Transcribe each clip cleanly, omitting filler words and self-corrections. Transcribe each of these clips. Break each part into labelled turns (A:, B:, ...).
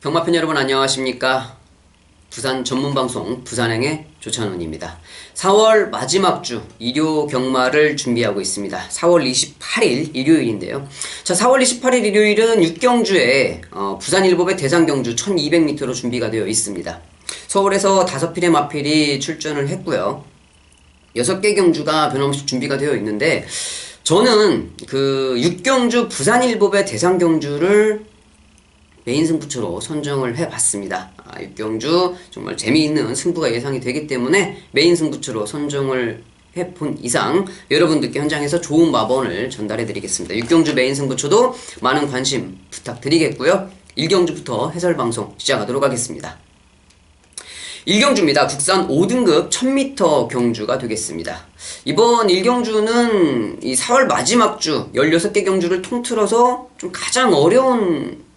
A: 경마팬 여러분 안녕하십니까? 부산 전문방송 부산행의 조찬훈입니다. 4월 마지막 주 일요 경마를 준비하고 있습니다. 4월 28일 일요일인데요. 자, 4월 28일 일요일은 6경주에 부산일보배 대상경주 1200m로 준비가 되어 있습니다. 서울에서 5필의 마필이 출전을 했고요. 6개 경주가 변함없이 준비가 되어 있는데 저는 그 6경주 부산일보배 대상경주를 메인 승부처로 선정을 해봤습니다. 6경주 정말 재미있는 승부가 예상이 되기 때문에 메인 승부처로 선정을 해본 이상 여러분들께 현장에서 좋은 마번을 전달해드리겠습니다. 6경주 메인 승부처도 많은 관심 부탁드리겠고요. 1경주부터 해설방송 시작하도록 하겠습니다. 1경주입니다. 국산 5등급 1000m 경주가 되겠습니다. 이번 1경주는 이 4월 마지막 주 16개 경주를 통틀어서 좀 가장 어려운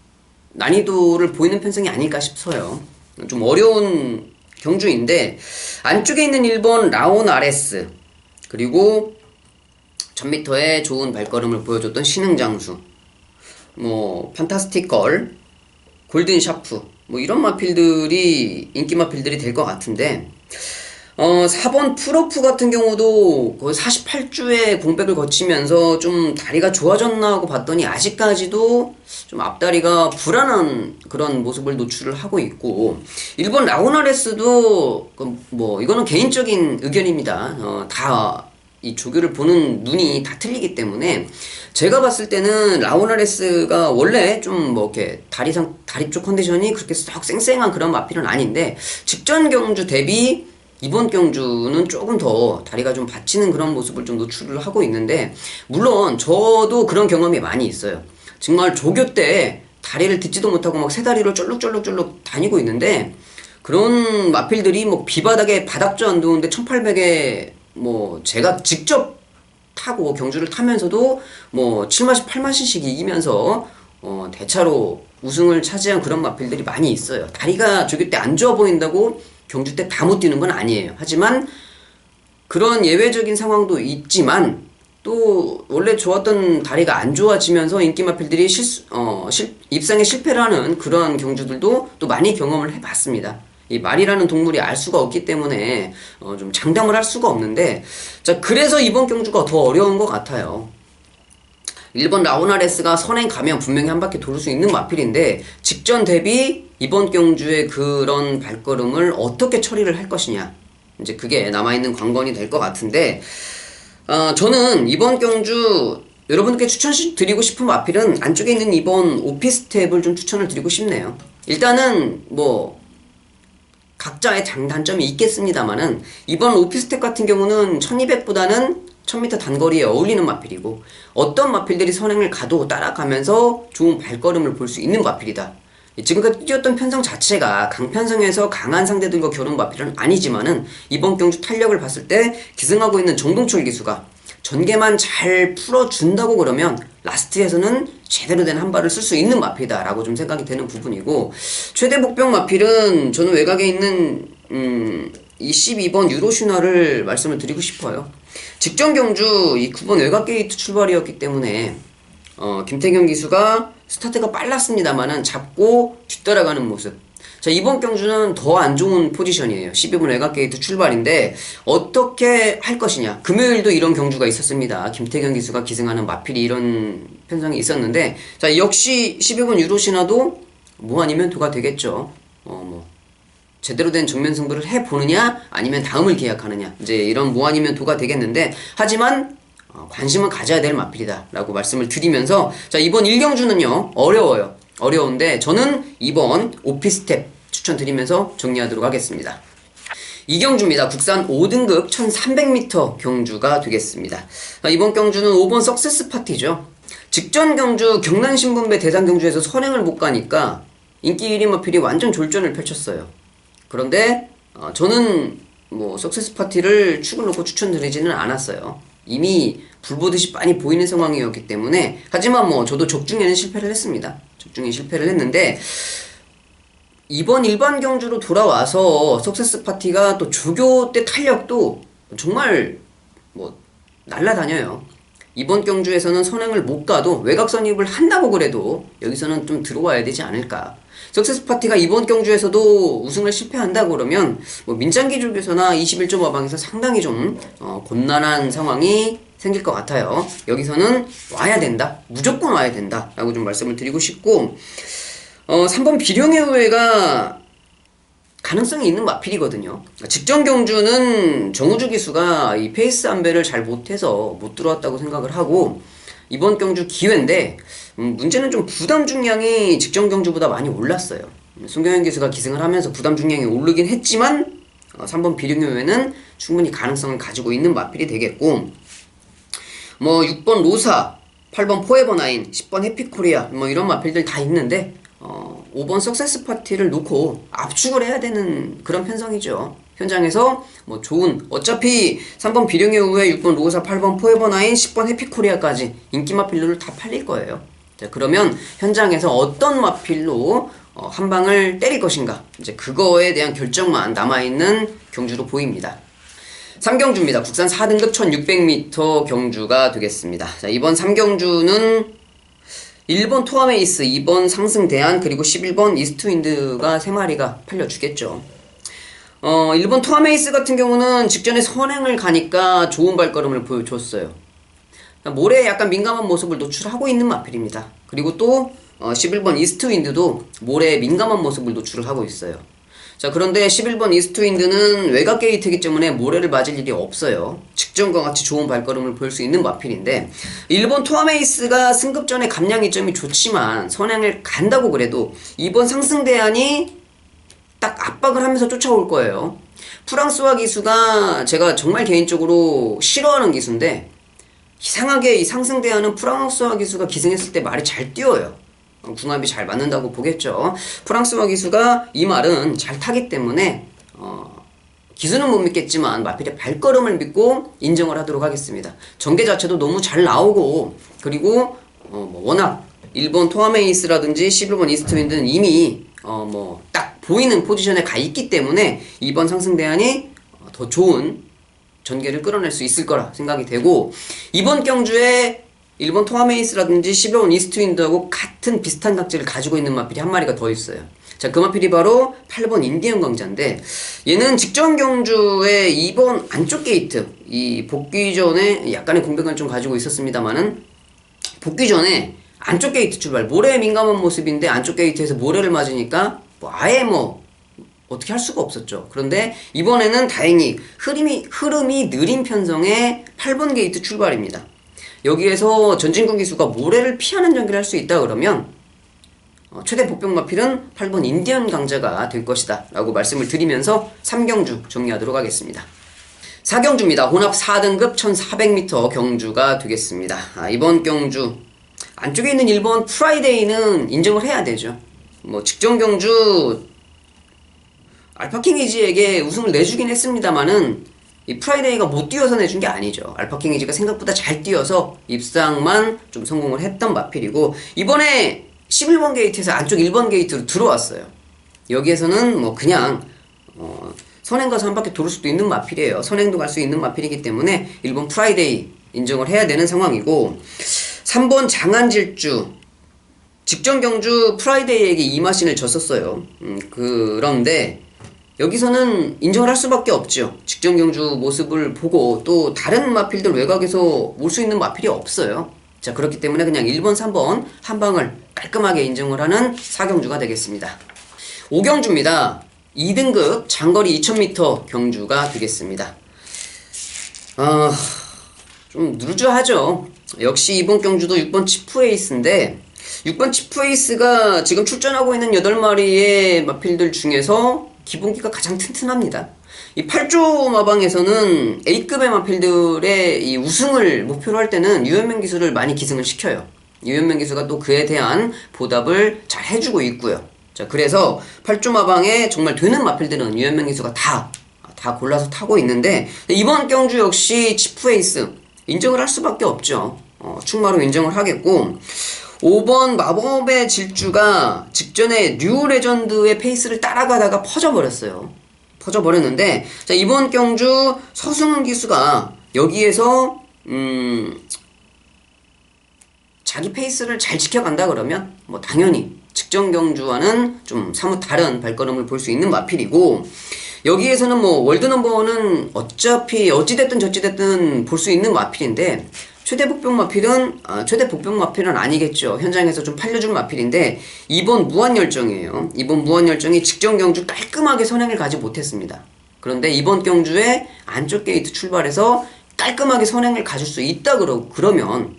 A: 난이도를 보이는 편성이 아닐까 싶어요. 좀 어려운 경주인데 안쪽에 있는 1번 라온 아레스, 그리고 1000m의 좋은 발걸음을 보여줬던 신흥장수, 판타스틱 걸, 골든 샤프, 이런 마필들이 인기 마필들이 될 것 같은데 4번 풀오프 같은 경우도 거의 48주의 공백을 거치면서 좀 다리가 좋아졌나 하고 봤더니 아직까지도 좀 앞다리가 불안한 그런 모습을 노출을 하고 있고, 1번 라우나레스도 이거는 개인적인 의견입니다. 다 이 조교를 보는 눈이 다 틀리기 때문에 제가 봤을 때는 라우나레스가 원래 좀 이렇게 다리 쪽 컨디션이 그렇게 썩 쌩쌩한 그런 마필은 아닌데 직전 경주 대비 이번 경주는 조금 더 다리가 좀 받치는 그런 모습을 좀 노출을 하고 있는데, 물론 저도 그런 경험이 많이 있어요. 정말 조교 때 다리를 듣지도 못하고 막 세 다리로 쫄룩쫄룩쫄룩 다니고 있는데 그런 마필들이 비바닥에 바닥도 안 도는데 1800에 제가 직접 타고 경주를 타면서도 7마신 8마신씩 이기면서 대차로 우승을 차지한 그런 마필들이 많이 있어요. 다리가 조교 때 안 좋아 보인다고 경주 때 다 못 뛰는 건 아니에요. 하지만 그런 예외적인 상황도 있지만 또 원래 좋았던 다리가 안 좋아지면서 인기 마필들이 입상에 실패를 하는 그런 경주들도 또 많이 경험을 해봤습니다. 이 말이라는 동물이 알 수가 없기 때문에 좀 장담을 할 수가 없는데, 자, 그래서 이번 경주가 더 어려운 것 같아요. 1번 라우나레스가 선행 가면 분명히 한 바퀴 돌 수 있는 마필인데 직전 대비 이번 경주의 그런 발걸음을 어떻게 처리를 할 것이냐, 이제 그게 남아있는 관건이 될 것 같은데 저는 이번 경주 여러분께 추천드리고 싶은 마필은 안쪽에 있는 이번 오피스텝을 좀 추천을 드리고 싶네요. 일단은 각자의 장단점이 있겠습니다만은 이번 오피스텝 같은 경우는 1200보다는 1000m 단거리에 어울리는 마필이고 어떤 마필들이 선행을 가도 따라가면서 좋은 발걸음을 볼 수 있는 마필이다. 지금까지 뛰었던 편성 자체가 강편성에서 강한 상대들과 겨룬 마필은 아니지만은 이번 경주 탄력을 봤을 때 기승하고 있는 정동철 기수가 전개만 잘 풀어준다고 그러면 라스트에서는 제대로 된 한 발을 쓸 수 있는 마필이다 라고 좀 생각이 되는 부분이고, 최대 복병 마필은 저는 외곽에 있는 이 12번 유로슈나를 말씀을 드리고 싶어요. 직전 경주 이 9번 외곽 게이트 출발이었기 때문에 김태경 기수가 스타트가 빨랐습니다만은 잡고 뒤따라가는 모습. 자, 이번 경주는 더 안 좋은 포지션이에요. 12번 외곽 게이트 출발인데 어떻게 할 것이냐. 금요일도 이런 경주가 있었습니다. 김태경 기수가 기승하는 마필이 이런 편성이 있었는데, 자, 역시 12번 유로시나도 뭐 아니면 도가 되겠죠. 제대로 된 정면 승부를 해보느냐 아니면 다음을 기약하느냐, 이제 이런 뭐 아니면 도가 되겠는데, 하지만 관심은 가져야 될 마필이다 라고 말씀을 드리면서, 자, 이번 1경주는요 어려운데 저는 이번 오피스텝 추천드리면서 정리하도록 하겠습니다. 2경주입니다. 국산 5등급 1300m 경주가 되겠습니다. 이번 경주는 5번 석세스 파티죠. 직전 경주 경남신분배 대상 경주에서 선행을 못 가니까 인기 1위 마필이 완전 졸전을 펼쳤어요. 그런데 저는 석세스 파티를 축을 놓고 추천드리지는 않았어요. 이미 불 보듯이 빤히 보이는 상황이었기 때문에. 하지만 저도 적중에는 실패를 했습니다. 적중에 실패를 했는데 이번 일반 경주로 돌아와서 석세스 파티가 또 조교 때 탄력도 정말 날라다녀요. 이번 경주에서는 선행을 못 가도 외곽 선입을 한다고 그래도 여기서는 좀 들어와야 되지 않을까. 석세스 파티가 이번 경주에서도 우승을 실패한다 그러면 뭐 민장기족에서나 21점 마방에서 상당히 좀 곤란한 상황이 생길 것 같아요. 여기서는 와야 된다, 무조건 와야 된다 라고 좀 말씀을 드리고 싶고, 3번 비룡의 후회가 가능성이 있는 마필이거든요. 직전 경주는 정우주 기수가 이 페이스 안배를 잘 못해서 못 들어왔다고 생각을 하고, 이번 경주 기회인데 문제는 좀 부담 중량이 직전 경주보다 많이 올랐어요. 송경현 기수가 기승을 하면서 부담 중량이 오르긴 했지만 3번 비룡요회는 충분히 가능성을 가지고 있는 마필이 되겠고, 뭐 6번 로사, 8번 포에버나인, 10번 해피코리아 뭐 이런 마필들 다 있는데 5번 석세스 파티를 놓고 압축을 해야 되는 그런 편성이죠. 현장에서 뭐 좋은, 어차피 3번 비룡의 후에 6번 로사, 8번 포에버나인, 10번 해피코리아까지 인기 마필로를 다 팔릴 거예요. 자, 그러면 현장에서 어떤 마필로 한 방을 때릴 것인가, 이제 그거에 대한 결정만 남아있는 경주로 보입니다. 3경주입니다. 국산 4등급 1600m 경주가 되겠습니다. 자, 이번 3경주는 1번 토아메이스, 2번 상승대안, 그리고 11번 이스트윈드가 3마리가 팔려주겠죠. 1번 토아메이스 같은 경우는 직전에 선행을 가니까 좋은 발걸음을 보여줬어요. 모래에 약간 민감한 모습을 노출하고 있는 마필입니다. 그리고 또 11번 이스트윈드도 모래에 민감한 모습을 노출을 하고 있어요. 자, 그런데 11번 이스트윈드는 외곽 게이트이기 때문에 모래를 맞을 일이 없어요. 직전과 같이 좋은 발걸음을 보일 수 있는 마필인데, 1번 토아메이스가 승급 전에 감량 이점이 좋지만 선행을 간다고 그래도 2번 상승대안이 딱 압박을 하면서 쫓아올 거예요. 프랑스와 기수가 제가 정말 개인적으로 싫어하는 기수인데, 이상하게 이 상승대안은 프랑스와 기수가 기승했을 때 말이 잘 뛰어요. 궁합이 잘 맞는다고 보겠죠. 프랑스와 기수가 이 말은 잘 타기 때문에 기수는 못 믿겠지만 마필의 발걸음을 믿고 인정을 하도록 하겠습니다. 전개 자체도 너무 잘 나오고, 그리고 뭐 워낙 1번 토아메이스라든지 11번 이스트윈드는 이미 뭐 딱 보이는 포지션에 가 있기 때문에 2번 상승대안이 더 좋은 전개를 끌어낼 수 있을 거라 생각이 되고, 이번 경주에 1번 토아메이스라든지 11번 이스트윈드하고 같은 비슷한 각질을 가지고 있는 마필이 한 마리가 더 있어요. 자, 그 마필이 바로 8번 인디언 강자인데, 얘는 직전 경주에 2번 안쪽 게이트, 이 복귀 전에 약간의 공백을 좀 가지고 있었습니다만은, 복귀 전에 안쪽 게이트 출발, 모래에 민감한 모습인데 안쪽 게이트에서 모래를 맞으니까 아예 어떻게 할 수가 없었죠. 그런데 이번에는 다행히 흐름이 느린 편성의 8번 게이트 출발입니다. 여기에서 전진국 기수가 모래를 피하는 전개를 할 수 있다 그러면 최대 복병 마필은 8번 인디언 강자가 될 것이다 라고 말씀을 드리면서 3경주 정리하도록 하겠습니다. 4경주입니다. 혼합 4등급 1400m 경주가 되겠습니다. 이번 경주 안쪽에 있는 1번 프라이데이는 인정을 해야 되죠. 뭐 직전 경주 알파킹 이지에게 우승을 내주긴 했습니다만은 이 프라이데이가 못 뛰어서 내준 게 아니죠. 알파킹 이지가 생각보다 잘 뛰어서 입상만 좀 성공을 했던 마필이고, 이번에 11번 게이트에서 안쪽 1번 게이트로 들어왔어요. 여기에서는 뭐 그냥 선행 가서 한 바퀴 돌을 수도 있는 마필이에요. 선행도 갈 수 있는 마필이기 때문에 1번 프라이데이 인정을 해야 되는 상황이고, 3번 장안질주, 직전 경주 프라이데이에게 2마신을 졌었어요. 그런데 여기서는 인정을 할 수밖에 없죠. 직전 경주 모습을 보고 또 다른 마필들 외곽에서 올 수 있는 마필이 없어요. 자, 그렇기 때문에 그냥 1번, 3번 한 방을 깔끔하게 인정을 하는 4경주가 되겠습니다. 5경주입니다. 2등급 장거리 2000m 경주가 되겠습니다. 좀 누르주하죠. 역시 이번 경주도 6번 치프에이스인데, 6번 치프에이스가 지금 출전하고 있는 8마리의 마필들 중에서 기본기가 가장 튼튼합니다. 이 8조 마방에서는 A급의 마필들의 이 우승을 목표로 할 때는 유현명 기수를 많이 기승을 시켜요. 유현명 기수가 또 그에 대한 보답을 잘 해주고 있고요. 자, 그래서 8조 마방에 정말 되는 마필들은 유현명 기수가 다 골라서 타고 있는데, 이번 경주 역시 치프에이스 인정을 할 수밖에 없죠. 충마로 인정을 하겠고, 5번 마법의 질주가 직전에 뉴 레전드의 페이스를 따라가다가 퍼져버렸는데, 자, 이번 경주 서승훈 기수가 여기에서 자기 페이스를 잘 지켜간다 그러면 뭐 당연히 직전 경주와는 좀 사뭇 다른 발걸음을 볼 수 있는 마필이고, 여기에서는 뭐 월드 넘버원은 어차피 어찌됐든 저찌됐든 볼 수 있는 마필인데, 최대 복병 마필은 아니겠죠. 현장에서 좀 팔려준 마필인데, 이번 무한열정이에요. 이번 무한열정이 직전 경주 깔끔하게 선행을 가지 못했습니다. 그런데 이번 경주에 안쪽 게이트 출발해서 깔끔하게 선행을 가질 수 그러면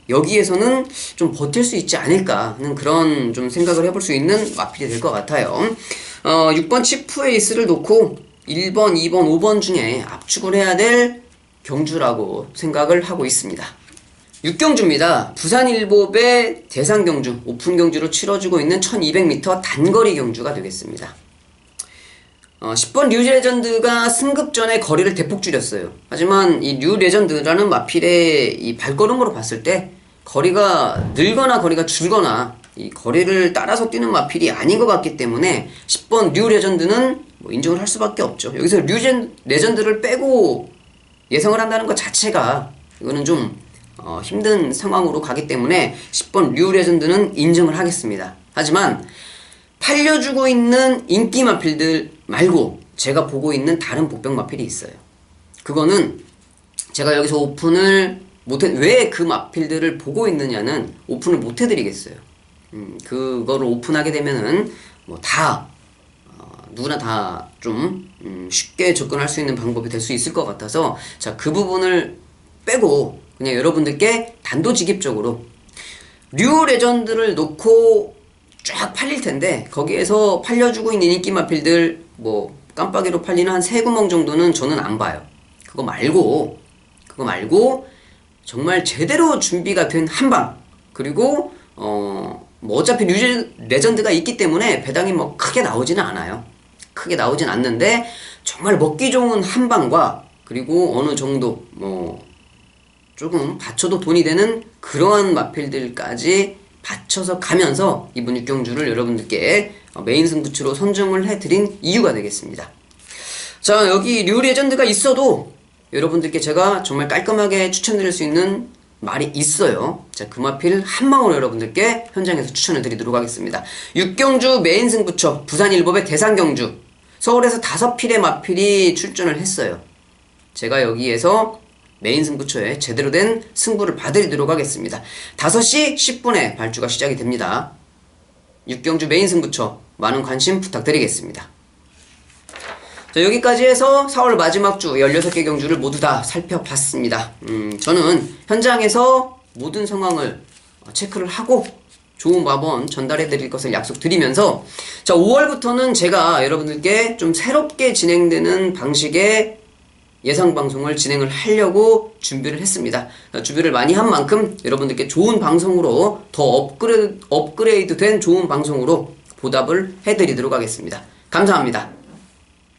A: 여기에서는 좀 버틸 수 있지 않을까 하는 그런 좀 생각을 해볼 수 있는 마필이 될 것 같아요. 6번 치프의 에이스를 놓고 1번, 2번, 5번 중에 압축을 해야 될 경주라고 생각을 하고 있습니다. 6경주입니다. 부산일보배 대상경주, 오픈 경주로 치러지고 있는 1200m 단거리 경주가 되겠습니다. 10번 뉴레전드가 승급 전에 거리를 대폭 줄였어요. 하지만 이 뉴레전드라는 마필의 이 발걸음으로 봤을 때 거리가 늘거나 거리가 줄거나 이 거리를 따라서 뛰는 마필이 아닌 것 같기 때문에 10번 뉴레전드는 뭐 인정을 할 수밖에 없죠. 여기서 뉴레전드를 빼고 예상을 한다는 것 자체가 이거는 좀 힘든 상황으로 가기 때문에 10번 뉴레전드는 인정을 하겠습니다. 하지만 팔려주고 있는 인기 마필들 말고 제가 보고 있는 다른 복병 마필이 있어요. 그거는 제가 여기서 오픈을 왜 그 마필들을 보고 있느냐는 오픈을 못 해드리겠어요. 그거를 오픈하게 되면은 뭐 누구나 다 좀 쉽게 접근할 수 있는 방법이 될 수 있을 것 같아서, 자, 그 부분을 빼고 그냥 여러분들께 단도직입적으로 류 레전드를 놓고 쫙 팔릴 텐데, 거기에서 팔려주고 있는 인기 마필들 뭐 깜빡이로 팔리는 한 3구멍 정도는 저는 안 봐요. 그거 말고 정말 제대로 준비가 된 한방, 그리고 뭐 어차피 레전드가 있기 때문에 배당이 뭐 크게 나오지는 않아요. 크게 나오진 않는데 정말 먹기 좋은 한방과, 그리고 어느 정도 뭐 조금 받쳐도 돈이 되는 그러한 마필들까지 받쳐서 가면서 이번 6경주를 여러분들께 메인 승부처로 선정을 해드린 이유가 되겠습니다. 자, 여기 류 레전드가 있어도 여러분들께 제가 정말 깔끔하게 추천드릴 수 있는 말이 있어요. 자, 그 마필 한 방울 여러분들께 현장에서 추천을 드리도록 하겠습니다. 6경주 메인 승부처 부산일보배 대상경주, 서울에서 5필의 마필이 출전을 했어요. 제가 여기에서 메인 승부처에 제대로 된 승부를 봐드리도록 하겠습니다. 5시 10분에 발주가 시작이 됩니다. 6경주 메인 승부처 많은 관심 부탁드리겠습니다. 자, 여기까지 해서 4월 마지막 주 16개 경주를 모두 다 살펴봤습니다. 저는 현장에서 모든 상황을 체크를 하고 좋은 마번 전달해 드릴 것을 약속드리면서, 자, 5월부터는 제가 여러분들께 좀 새롭게 진행되는 방식의 예상 방송을 진행을 하려고 준비를 했습니다. 준비를 많이 한 만큼 여러분들께 좋은 방송으로, 더 업그레이드 된 좋은 방송으로 보답을 해드리도록 하겠습니다. 감사합니다.